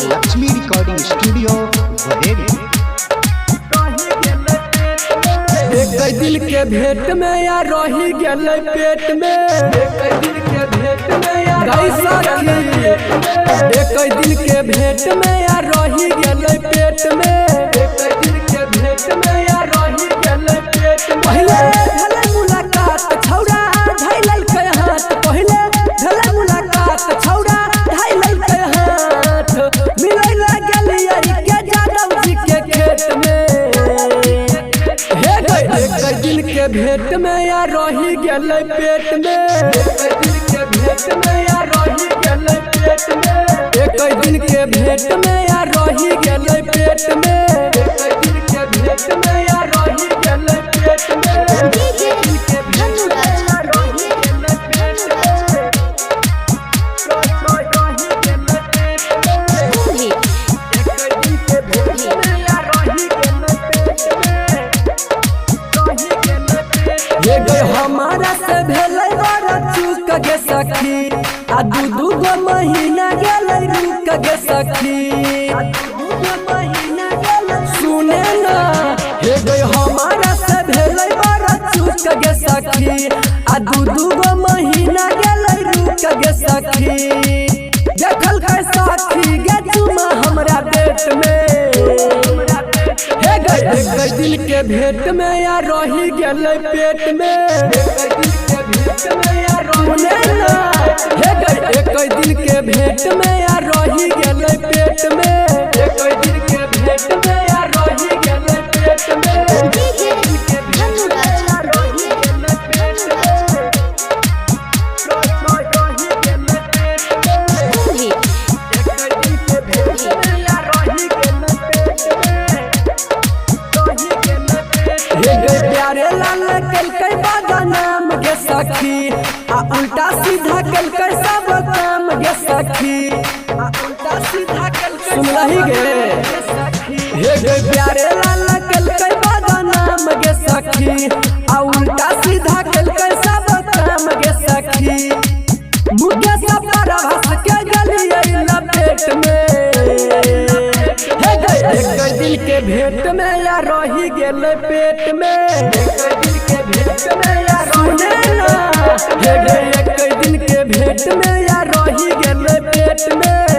Lakshmi recording studio Bareilly. एक दिल के भेंट में या रही गेल पेट में, एक दिल के भेंट में या एक दिल के भेंट में या रही गेल पेट में, एक दिल के भेंट में या रही गेल पेट में। पहले भले मुलाकात छौड़ा धैलल के हाथ, पहले भले मुलाकात छौड़ा धैलल के हाथ, मिलै ला गेलियै के जादव जी के खेत में। एक दिल के भेंट में या रही गेल पेट में, एक दिल के भेंट में या रही गेल पेट में, एक दिन के भेंट में या रही गेल पेट में, एक दिन के भेंट में या रही गेल पेट में, एक दिन के भेंट में या रही गेल पेट में, रही गेल पेट में, एक दिन के भेंट में या रही गेल पेट में, रही गेल पेट में। ये गई हमारा से भेलै बड़ा चूक गे सखी, आ दू गो महीना गेलै रुक गे सखी, सुने ना हे गई हमारा से भेलै बड़ा चूक गे सखी, आ दू गो महीना गेलै रुक गे सखी। देखल के साथी गे चुमा हमरा पेट में, हे गई एक दिल के भेंट में या रही गेल पेट में, एक दिल के भेंट में या रही ना, हे गई एक दिल के भेंट में या रही गेल पेट में, एक दिल के भेंट में या रही गेल पेट में, एक दिल के भेंट में या रही गेल पेट में, रही गेल पेट में, एक दिल के भेंट में या रही गेल पेट में, रही गेल पेट में। हे गई प्यारे लाल कलकै बदनाम गे सखी, आ उल्टा सीधा कलकै सब काम गे सखी, आ उल्टा सीधा कलकै सुन रही गे। हे गे प्यारे लाल कलकै बदनाम गे सखी, आ उल्टा सीधा कलकै सब काम गे सखी। मुके सब पर हंस के गलियै लपेट में, हे गे एक दिल के भेंट में या रही गेल पेट में, एक दिल के भेंट में या सुने ना, हे गे एक दिन के भेंट में या रही गेल पेट में।